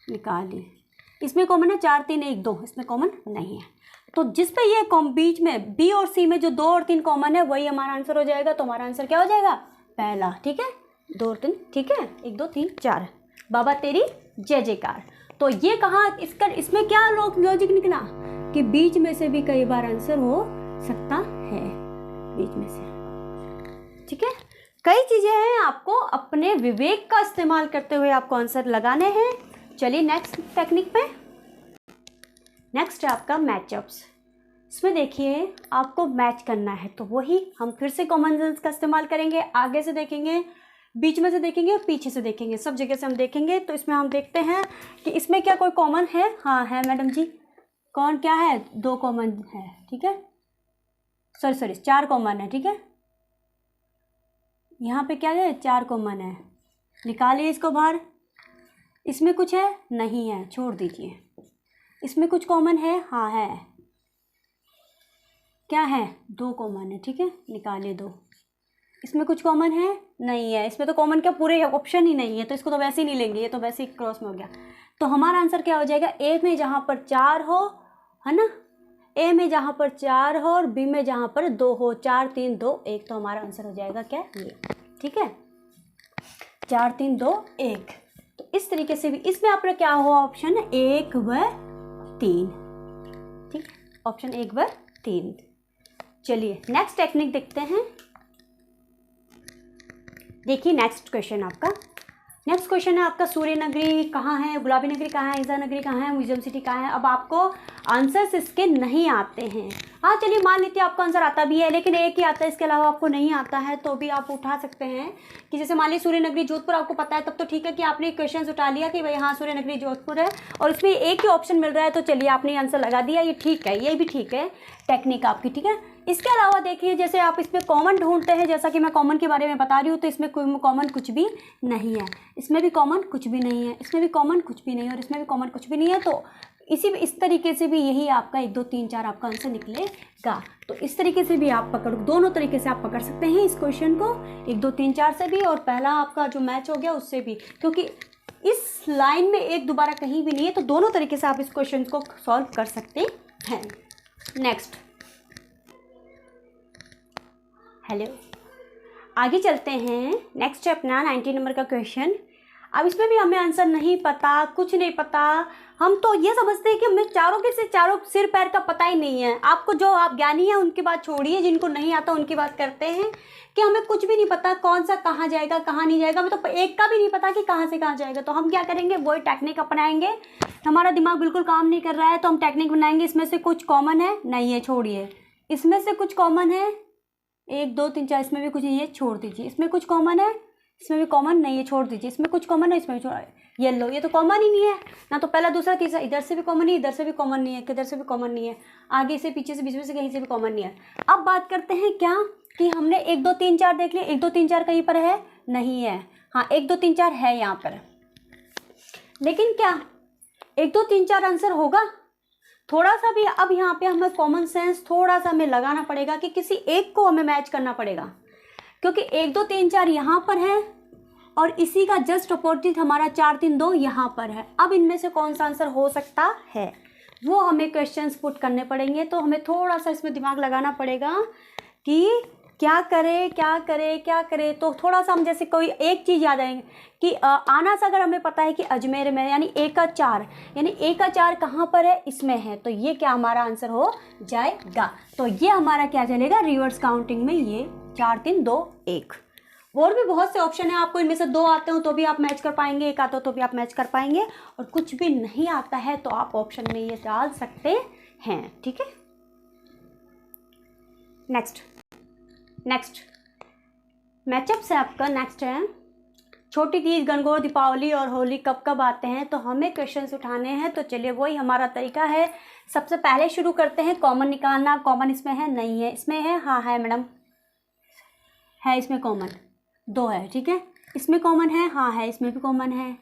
Speaker 1: निकालिए। इसमें कॉमन है 4 3 1 2, इसमें कॉमन नहीं है। तो जिस पे ये बीच में बी और सी में जो 2 और 3 कॉमन है, वही हमारा आंसर हो जाएगा। तो हमारा आंसर क्या हो जाएगा? पहला, ठीक है। 2 और 3, ठीक है, 1 2 3 4, बाबा तेरी जय जयकार। तो ये कहाँ, इसमें क्या लॉजिक निकला कि बीच में से भी कई बार आंसर हो सकता है, बीच में से, ठीक है। कई चीजें हैं, आपको अपने विवेक का इस्तेमाल करते हुए आपको आंसर लगाने हैं। चलिए नेक्स्ट टेक्निक पे। नेक्स्ट है आपका मैचअप्स। इसमें देखिए आपको मैच करना है, तो वही हम फिर से कॉमन सेंस का इस्तेमाल करेंगे। आगे से देखेंगे, बीच में से देखेंगे और पीछे से देखेंगे, सब जगह से हम देखेंगे। तो इसमें हम देखते हैं कि इसमें क्या कोई कॉमन है, हाँ है मैडम जी। कौन क्या है? 2 कॉमन है, ठीक है, सॉरी 4 कॉमन है, ठीक है। यहाँ पे क्या है? 4 कॉमन है, निकालिए इसको बाहर। इसमें कुछ है? नहीं है, छोड़ दीजिए। इसमें कुछ कॉमन है? हाँ है। क्या है? 2 कॉमन है, ठीक है, निकालिए 2। इसमें कुछ कॉमन है? नहीं है। इसमें तो कॉमन क्या, पूरे ऑप्शन ही नहीं है, तो इसको तो वैसे ही नहीं लेंगे, ये तो वैसे ही क्रॉस में हो गया। तो हमारा आंसर क्या हो जाएगा? ए में जहाँ पर 4 हो, है ना, ए में जहाँ पर 4 हो और बी में जहाँ पर 2 हो, 4 3 2 1, तो हमारा आंसर हो जाएगा क्या? ये, ठीक है, 4 3 2 1। तो इस तरीके से भी इसमें आपका क्या हुआ ऑप्शन 1 व 3, ठीक, ऑप्शन 1 व 3। चलिए नेक्स्ट टेक्निक देखते हैं। देखिए नेक्स्ट क्वेश्चन है आपका सूर्य नगरी कहाँ है, गुलाबी नगरी कहाँ है, इंदिरा नगरी कहाँ है, म्यूजियम सिटी कहाँ है। अब आपको आंसर्स इसके नहीं आते हैं। हाँ चलिए मान लेते हैं आपको आंसर आता भी है, लेकिन एक ही आता है, इसके अलावा आपको नहीं आता है, तो भी आप उठा सकते हैं कि जैसे मान लीजिए सूर्य नगरी जोधपुर आपको पता है, तब तो ठीक है कि आपने क्वेश्चन उठा लिया कि भाई हाँ सूर्य नगरी जोधपुर है और इसमें एक ही ऑप्शन मिल रहा है, तो चलिए आपने आंसर लगा दिया, ये ठीक है, ये भी ठीक है टेक्निक आपकी, ठीक है। इसके अलावा देखिए जैसे आप इसमें कॉमन ढूंढते हैं, जैसा कि मैं कॉमन के बारे में बता रही हूँ, तो इसमें कोई कॉमन कुछ भी नहीं है, इसमें भी कॉमन कुछ भी नहीं है, इसमें भी कॉमन कुछ भी नहीं है और इसमें भी कॉमन कुछ भी नहीं है। तो इस तरीके से भी यही आपका 1 2 3 4 आपका आंसर निकलेगा। तो इस तरीके से भी आप पकड़, दोनों तरीके से आप पकड़ सकते हैं इस क्वेश्चन को, 1 2 3 4 से भी, और पहला आपका जो मैच हो गया उससे भी, क्योंकि इस लाइन में एक दोबारा कहीं भी नहीं है, तो दोनों तरीके से आप इस क्वेश्चन को सॉल्व कर सकते हैं। नेक्स्ट, हेलो, आगे चलते हैं। नेक्स्ट है अपना 90 नंबर का क्वेश्चन। अब इसमें भी हमें आंसर नहीं पता, कुछ नहीं पता, हम तो ये समझते हैं कि हमें चारों सिर पैर का पता ही नहीं है। आपको जो आप ज्ञानी हैं उनकी बात छोड़िए, जिनको नहीं आता उनकी बात करते हैं कि हमें कुछ भी नहीं पता कौन सा कहाँ जाएगा कहाँ नहीं जाएगा, हमें तो एक का भी नहीं पता कि कहाँ से कहाँ जाएगा। तो हम क्या करेंगे, वही टेक्निक अपनाएंगे। हमारा दिमाग बिल्कुल काम नहीं कर रहा है तो हम टेक्निक बनाएंगे, इसमें से कुछ कॉमन है, नहीं है, छोड़िए, इसमें से कुछ कॉमन है, 1 2 3 4, इसमें भी कुछ नहीं है, छोड़ दीजिए, इसमें कुछ कॉमन है, इसमें भी कॉमन नहीं है, छोड़ दीजिए, इसमें कुछ कॉमन है, इसमें भी छोड़, ये लो, ये तो कॉमन ही नहीं है ना, तो पहला दूसरा तीसरा, इधर से भी कॉमन नहीं, इधर से भी कॉमन नहीं है, किधर से भी कॉमन नहीं है, आगे से पीछे से बीच में से कहीं से भी कॉमन नहीं है। अब बात करते हैं क्या कि हमने 1 2 3 4 देख लिया, 1 2 3 4 कहीं पर है, नहीं है, हाँ 1 2 3 4 है यहाँ पर, लेकिन क्या 1 2 3 4 आंसर होगा? थोड़ा सा भी अब यहाँ पे हमें कॉमन सेंस थोड़ा सा हमें लगाना पड़ेगा कि किसी एक को हमें मैच करना पड़ेगा, क्योंकि 1 2 3 4 यहाँ पर है और इसी का जस्ट अपोजिट हमारा 4 3 2 यहाँ पर है। अब इनमें से कौन सा आंसर हो सकता है वो हमें क्वेश्चंस पुट करने पड़ेंगे। तो हमें थोड़ा सा इसमें दिमाग लगाना पड़ेगा कि क्या करे। तो थोड़ा सा हम जैसे कोई एक चीज़ याद आएंगे कि आना सा अगर हमें पता है कि अजमेर में, यानी 1 का 4, यानी 1 का 4 कहाँ पर है, इसमें है, तो ये क्या हमारा आंसर हो जाएगा। तो ये हमारा क्या चलेगा, रिवर्स काउंटिंग में ये 4 3 2 1। और भी बहुत से ऑप्शन है, आपको इनमें से 2 आते हो तो भी आप मैच कर पाएंगे, 1 आता हो तो भी आप मैच कर पाएंगे, और कुछ भी नहीं आता है तो आप ऑप्शन में ये डाल सकते हैं, ठीक है। नेक्स्ट मैचअप से आपका नेक्स्ट है छोटी तीज, गणगौर, दीपावली और होली कब कब आते हैं, तो हमें क्वेश्चंस उठाने हैं। तो चलिए वही हमारा तरीका है। सबसे पहले शुरू करते हैं कॉमन निकालना। कॉमन इसमें है, नहीं है, इसमें है, हाँ है मैडम, है, इसमें कॉमन 2 है, ठीक है, इसमें कॉमन है, हाँ है, इसमें भी कॉमन है,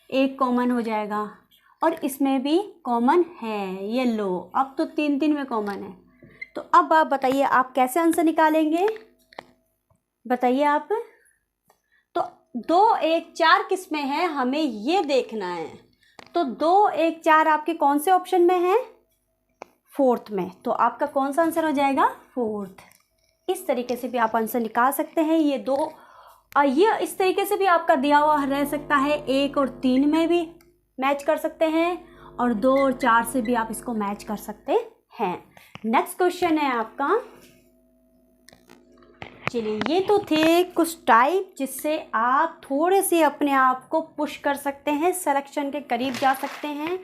Speaker 1: 1 कॉमन हो जाएगा, और इसमें भी कॉमन है, ये लो, अब तो 3 3 में कॉमन है। तो अब आप बताइए आप कैसे आंसर निकालेंगे, बताइए आप। तो 2 1 4 किस में है हमें ये देखना है। तो 2 1 4 आपके कौन से ऑप्शन में है, 4th में, तो आपका कौन सा आंसर हो जाएगा, 4th। इस तरीके से भी आप आंसर निकाल सकते हैं। ये 2 ये इस तरीके से भी आपका दिया हुआ रह सकता है, 1 और 3 में भी मैच कर सकते हैं, और 2 और 4 से भी आप इसको मैच कर सकते हैं। नेक्स्ट क्वेश्चन है आपका, चलिए ये तो थे कुछ टाइप जिससे आप थोड़े से अपने आप को पुश कर सकते हैं, सिलेक्शन के करीब जा सकते हैं।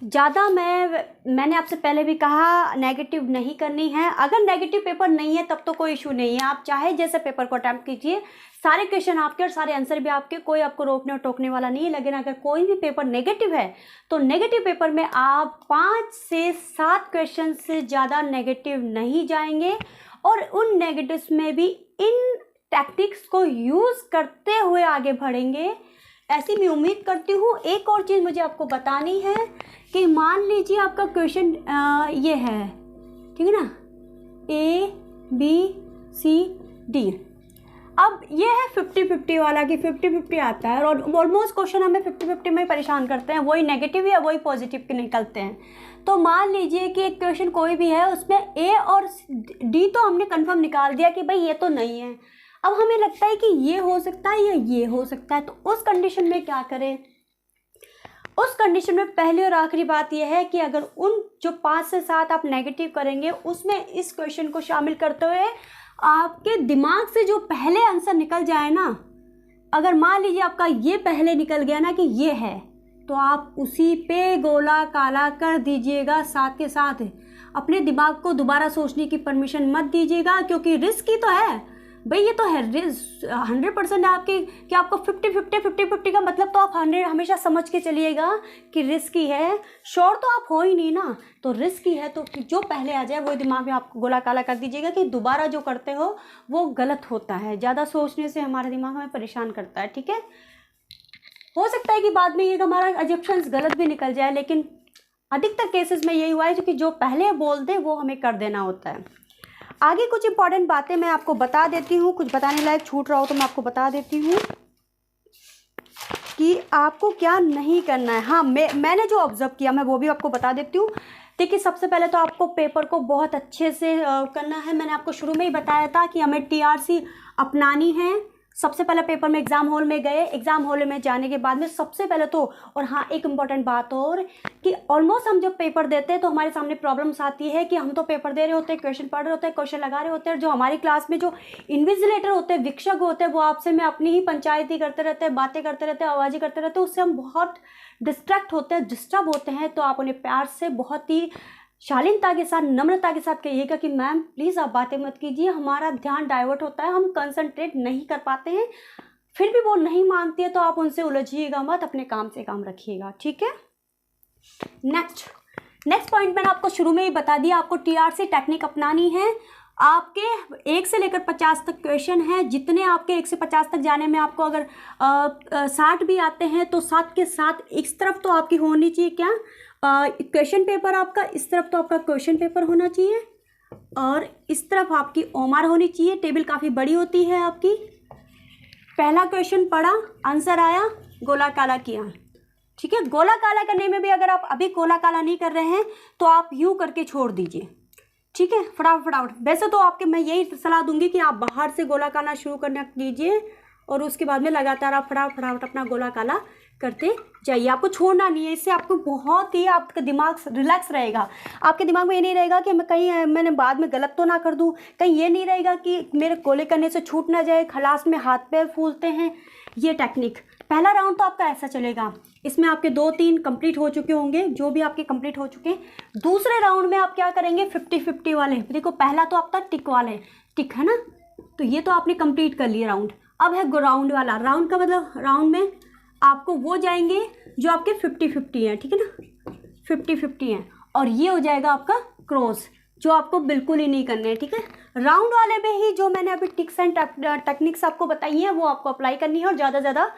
Speaker 1: ज़्यादा मैंने आपसे पहले भी कहा नेगेटिव नहीं करनी है। अगर नेगेटिव पेपर नहीं है तब तो कोई इशू नहीं है, आप चाहे जैसे पेपर को अटैम्प्ट कीजिए, सारे क्वेश्चन आपके और सारे आंसर भी आपके, कोई आपको रोकने और टोकने वाला नहीं है। लेकिन अगर कोई भी पेपर नेगेटिव है तो नेगेटिव पेपर में आप 5 से 7 क्वेश्चन से ज़्यादा नेगेटिव नहीं जाएंगे, और उन नेगेटिव्स में भी इन टैक्टिक्स को यूज़ करते हुए आगे बढ़ेंगे, ऐसी मैं उम्मीद करती हूँ। एक और चीज़ मुझे आपको बतानी है कि मान लीजिए आपका क्वेश्चन ये है, ठीक है ना, A B C D। अब ये है 50-50 वाला कि 50-50 आता है, और ऑलमोस्ट क्वेश्चन हमें 50-50 में ही परेशान करते हैं, वही नेगेटिव या वही पॉजिटिव के निकलते हैं। तो मान लीजिए कि एक क्वेश्चन कोई भी है, उसमें A और D तो हमने कंफर्म निकाल दिया कि भाई ये तो नहीं है। अब हमें लगता है कि ये हो सकता है या ये हो सकता है, तो उस कंडीशन में क्या करें? उस कंडीशन में पहली और आखिरी बात यह है कि अगर उन जो 5 से 7 आप नेगेटिव करेंगे उसमें इस क्वेश्चन को शामिल करते हुए आपके दिमाग से जो पहले आंसर निकल जाए ना, अगर मान लीजिए आपका ये पहले निकल गया ना कि ये है, तो आप उसी पे गोला काला कर दीजिएगा। साथ के साथ अपने दिमाग को दोबारा सोचने की परमिशन मत दीजिएगा, क्योंकि रिस्क ही तो है भाई, ये तो है 100% है आपके कि आपको 50-50 का मतलब तो आप 100 हमेशा समझ के चलिएगा कि रिस्क ही है। श्योर तो आप हो ही नहीं ना, तो रिस्क ही है, तो जो पहले आ जाए वो दिमाग में आपको गोला काला कर दीजिएगा कि दोबारा जो करते हो वो गलत होता है। ज़्यादा सोचने से हमारे दिमाग हमें परेशान करता है, ठीक है। हो सकता है कि बाद में ये हमारा अजम्पशंस गलत भी निकल जाए, लेकिन अधिकतर केसेस में यही हुआ है क्योंकि जो पहले बोल दे वो हमें कर देना होता है। आगे कुछ इंपॉर्टेंट बातें मैं आपको बता देती हूँ, कुछ बताने लायक छूट रहा हो तो मैं आपको बता देती हूँ कि आपको क्या नहीं करना है। हाँ, मैंने जो ऑब्जर्व किया मैं वो भी आपको बता देती हूँ। देखिए, सबसे पहले तो आपको पेपर को बहुत अच्छे से करना है। मैंने आपको शुरू में ही बताया था कि हमें TRC अपनानी है। सबसे पहले पेपर में एग्ज़ाम हॉल में गए, एग्ज़ाम हॉल में जाने के बाद में सबसे पहले तो, और हाँ एक इम्पॉर्टेंट बात और कि ऑलमोस्ट हम जब पेपर देते हैं तो हमारे सामने प्रॉब्लम्स आती है कि हम तो पेपर दे रहे होते हैं, क्वेश्चन पढ़ रहे होते हैं, क्वेश्चन लगा रहे होते हैं, जो हमारी क्लास में जो इन्विजिलेटर होते हैं, वीक्षक होते हैं, वो आपसे में अपनी ही पंचायती करते रहते हैं, बातें करते रहते हैं, आवाज़ें करते रहते हैं, उससे हम बहुत डिस्ट्रैक्ट होते हैं, डिस्टर्ब होते हैं। तो आप उन्हें प्यार से बहुत ही शालीनता के साथ, नम्रता के साथ कहिएगा कि मैम प्लीज़ आप बातें मत कीजिए, हमारा ध्यान डाइवर्ट होता है, हम कंसंट्रेट नहीं कर पाते हैं। फिर भी वो नहीं मानती है तो आप उनसे उलझिएगा मत, अपने काम से काम रखिएगा, ठीक है। नेक्स्ट पॉइंट मैंने आपको शुरू में ही बता दिया, आपको TRC टेक्निक अपनानी है। आपके 1 से लेकर 50 तक क्वेश्चन है, जितने आपके 1 से 50 तक जाने में आपको अगर 60 भी आते हैं तो 7 के साथ इस तरफ तो आपकी होनी चाहिए क्या, क्वेश्चन पेपर आपका, इस तरफ तो आपका क्वेश्चन पेपर होना चाहिए और इस तरफ आपकी ओमार होनी चाहिए। टेबल काफ़ी बड़ी होती है आपकी। पहला क्वेश्चन पढ़ा, आंसर आया, गोला काला किया, ठीक है। गोला काला करने में भी अगर आप अभी गोला काला नहीं कर रहे हैं तो आप यूँ करके छोड़ दीजिए, ठीक है, फटाफट। वैसे तो आपके मैं यही सलाह दूंगी कि आप बाहर से गोला काला शुरू करना कीजिए और उसके बाद में लगातार आप फटाफट अपना गोला काला करते जाइए, आपको छोड़ना नहीं है। इससे आपको बहुत ही आपका दिमाग रिलैक्स रहेगा। आपके दिमाग में ये नहीं रहेगा कि मैं कहीं मैंने बाद में गलत तो ना कर दूं, कहीं ये नहीं रहेगा कि मेरे गोले करने से छूट ना जाए, खलास में हाथ पैर फूलते हैं। ये टेक्निक पहला राउंड तो आपका ऐसा चलेगा, इसमें आपके 2-3 कंप्लीट हो चुके होंगे, जो भी आपके कंप्लीट हो चुके हैं। दूसरे राउंड में आप क्या करेंगे, 50-50 वाले। देखो पहला तो आपका टिक वाले, टिक है ना, तो ये तो आपने कंप्लीट कर लिया राउंड। अब है राउंड वाला। राउंड का मतलब राउंड में आपको वो जाएंगे जो आपके 50-50 हैं, ठीक है ना, 50-50 हैं, और ये हो जाएगा आपका क्रॉस, जो आपको बिल्कुल ही नहीं करने हैं, ठीक है। राउंड वाले में ही जो मैंने अभी टिक्स एंड टेक्निक्स आपको बताई हैं वो आपको अप्लाई करनी है, और ज़्यादा से ज़्यादा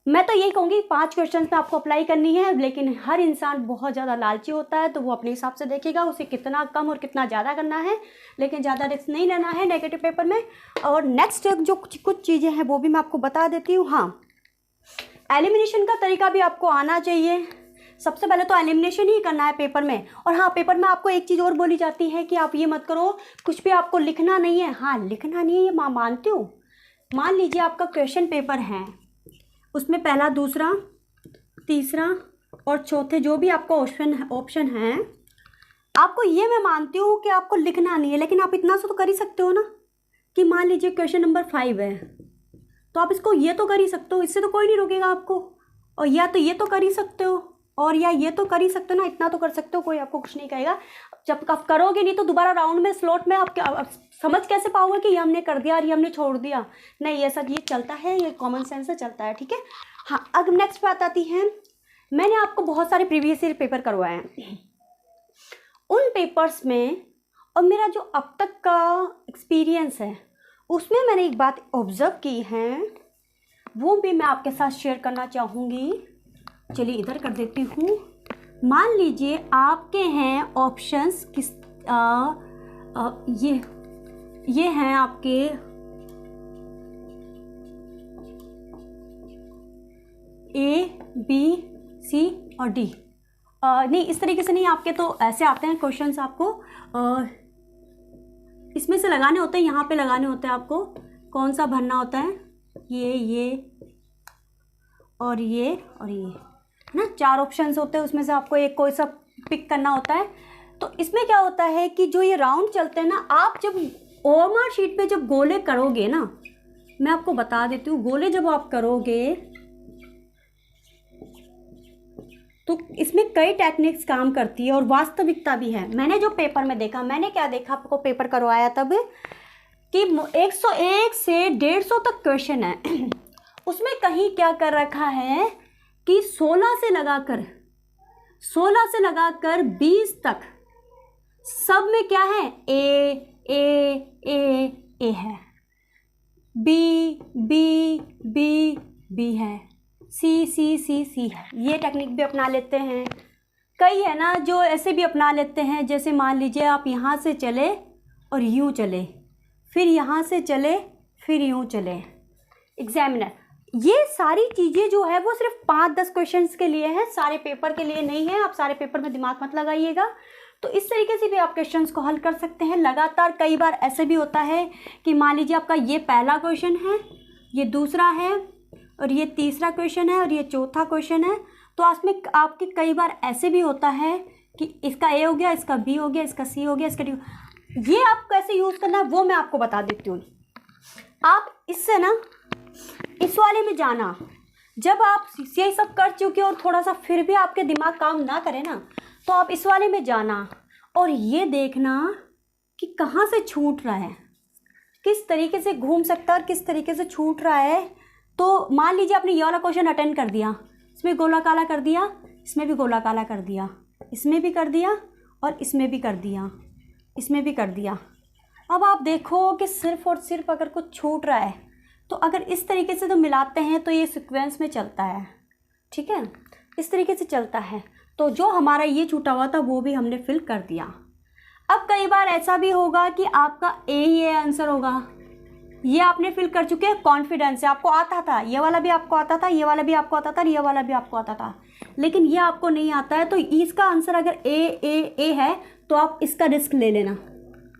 Speaker 1: मैं तो यही कहूँगी 5 क्वेश्चन पे आपको अप्लाई करनी है। लेकिन हर इंसान बहुत ज़्यादा लालची होता है, तो वो अपने हिसाब से देखेगा उसे कितना कम और कितना ज़्यादा करना है, लेकिन ज़्यादा रिस्क नहीं लेना है नेगेटिव पेपर में। और नेक्स्ट जो कुछ चीज़ें हैं वो भी मैं आपको बता देती हूँ। हाँ, एलिमिनेशन का तरीका भी आपको आना चाहिए। सबसे पहले तो एलिमिनेशन ही करना है पेपर में। और हाँ, पेपर में आपको एक चीज़ और बोली जाती है कि आप ये मत करो, कुछ भी आपको लिखना नहीं है। हाँ, लिखना नहीं है, ये मैं मानती हूँ। मान लीजिए आपका क्वेश्चन पेपर है, उसमें पहला, दूसरा, तीसरा और चौथे जो भी आपका ऑप्शन है, आपको ये मैं मानती हूँ कि आपको लिखना नहीं है, लेकिन आप इतना सा तो कर ही सकते हो ना कि मान लीजिए क्वेश्चन नंबर 5 है तो आप इसको ये तो कर ही सकते हो, इससे तो कोई नहीं रोकेगा आपको। और या तो ये तो कर ही सकते हो, और या ये तो कर ही सकते हो ना, इतना तो कर सकते हो, कोई आपको कुछ नहीं कहेगा। जब आप करोगे नहीं तो दोबारा राउंड में स्लॉट में आप समझ कैसे पाओगे कि ये हमने कर दिया और ये हमने छोड़ दिया। नहीं, ऐसा ये चलता है, ये कॉमन सेंस से चलता है, ठीक है। हाँ, अब नेक्स्ट बात आती है, मैंने आपको बहुत सारे प्रीवियस ईयर पेपर करवाए हैं। उन पेपर्स में और मेरा जो अब तक का एक्सपीरियंस है उसमें मैंने एक बात ऑब्जर्व की है, वो भी मैं आपके साथ शेयर करना चाहूँगी। चलिए इधर कर देती हूँ। मान लीजिए आपके हैं ऑप्शंस ये हैं आपके A, B, C और D। नहीं, इस तरीके से नहीं, आपके तो ऐसे आते हैं क्वेश्चंस, आपको इसमें से लगाने होते हैं, यहाँ पे लगाने होते हैं आपको। कौन सा भरना होता है, ये और ये है ना, 4 ऑप्शंस होते हैं, उसमें से आपको एक कोई सा पिक करना होता है। तो इसमें क्या होता है कि जो ये राउंड चलते हैं ना, आप जब ओएमआर शीट पे जब गोले करोगे ना, मैं आपको बता देती हूँ, गोले जब आप करोगे तो इसमें कई टेक्निक्स काम करती है और वास्तविकता भी है। मैंने जो पेपर में देखा, मैंने क्या देखा, आपको पेपर करवाया तब कि 101 से 150 तक क्वेश्चन है, उसमें कहीं क्या कर रखा है कि 16 से लगाकर 20 तक सब में क्या है, ए है, बी है, सी है। ये टेक्निक भी अपना लेते हैं। कई है ना जो ऐसे भी अपना लेते हैं, जैसे मान लीजिए आप यहाँ से चले और यूँ चले, फिर यहाँ से चले फिर यूँ चले। एग्जामिनर ये सारी चीज़ें जो है वो सिर्फ 5-10 क्वेश्चंस के लिए है, सारे पेपर के लिए नहीं है। आप सारे पेपर में दिमाग मत लगाइएगा। तो इस तरीके से भी आप क्वेश्चंस को हल कर सकते हैं लगातार। कई बार ऐसे भी होता है कि मान लीजिए आपका ये पहला क्वेश्चन है, ये दूसरा है, और ये तीसरा क्वेश्चन है, और ये चौथा क्वेश्चन है। तो उसमें आपके कई बार ऐसे भी होता है कि इसका ए हो गया, इसका बी हो गया, इसका सी हो गया, इसका डी। ये आप कैसे यूज़ करना है वो मैं आपको बता देती हूँ। आप इससे ना इस वाले में जाना, जब आप यही सब कर चुके हो और थोड़ा सा फिर भी आपके दिमाग काम ना करे ना, तो आप इस वाले में जाना और ये देखना कि कहाँ से छूट रहा है, किस तरीके से घूम सकता है और किस तरीके से छूट रहा है। तो मान लीजिए आपने ये वाला क्वेश्चन अटेंड कर दिया, इसमें गोला काला कर दिया, इसमें भी गोला काला कर दिया, इसमें भी कर दिया, और इसमें भी कर दिया, इसमें भी कर दिया। अब आप देखो कि सिर्फ और सिर्फ अगर कुछ छूट रहा है, तो अगर इस तरीके से तो मिलाते हैं तो ये सीक्वेंस में चलता है, ठीक है, इस तरीके से चलता है। तो जो हमारा ये छूटा हुआ था वो भी हमने फिल कर दिया। अब कई बार ऐसा भी होगा कि आपका ये आंसर होगा, ये आपने फिल कर चुके हैं, कॉन्फिडेंस से आपको आता था, ये वाला भी आपको आता था, ये वाला भी आपको आता था, ये वाला भी आपको आता था, लेकिन ये आपको नहीं आता है। तो इसका आंसर अगर ए है तो आप इसका रिस्क ले लेना,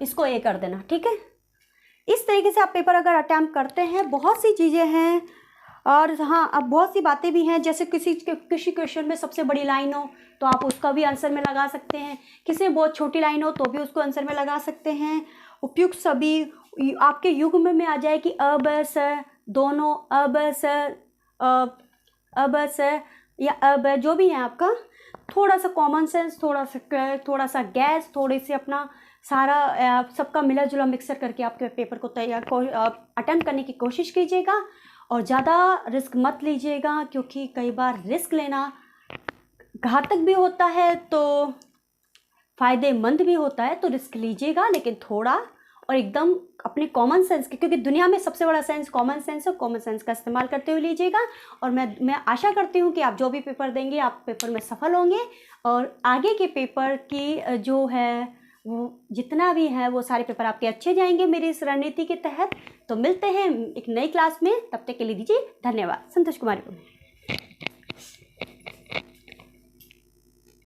Speaker 1: इसको ए कर देना, ठीक है। इस तरीके से आप पेपर अगर अटैम्प्ट करते हैं, बहुत सी चीज़ें हैं। और हाँ, अब बहुत सी बातें भी हैं, जैसे किसी क्वेश्चन में सबसे बड़ी लाइन हो तो आप उसका भी आंसर में लगा सकते हैं, किसी में बहुत छोटी लाइन हो तो भी उसको आंसर में लगा सकते हैं। उपयुक्त सभी आपके युग्म में आ जाए कि अब स दोनों, अब स या अब जो भी है आपका, थोड़ा सा कॉमन सेंस, थोड़ा सा गैस, थोड़ी सी अपना सारा सबका मिला जुला मिक्सर करके आपके पेपर को अटेम्प्ट करने की कोशिश कीजिएगा। और ज़्यादा रिस्क मत लीजिएगा, क्योंकि कई बार रिस्क लेना घातक भी होता है तो फ़ायदेमंद भी होता है। तो रिस्क लीजिएगा, लेकिन थोड़ा और एकदम अपने कॉमन सेंस के, क्योंकि दुनिया में सबसे बड़ा सेंस कॉमन सेंस है, कॉमन सेंस का इस्तेमाल करते हुए लीजिएगा। और मैं आशा करती हूँ कि आप जो भी पेपर देंगे आप पेपर में सफल होंगे, और आगे के पेपर की जो है वो जितना भी है वो सारे पेपर आपके अच्छे जाएंगे मेरी इस रणनीति के तहत। तो मिलते हैं एक नई क्लास में, तब तक के लिए दीजिए धन्यवाद। संतोष कुमारी।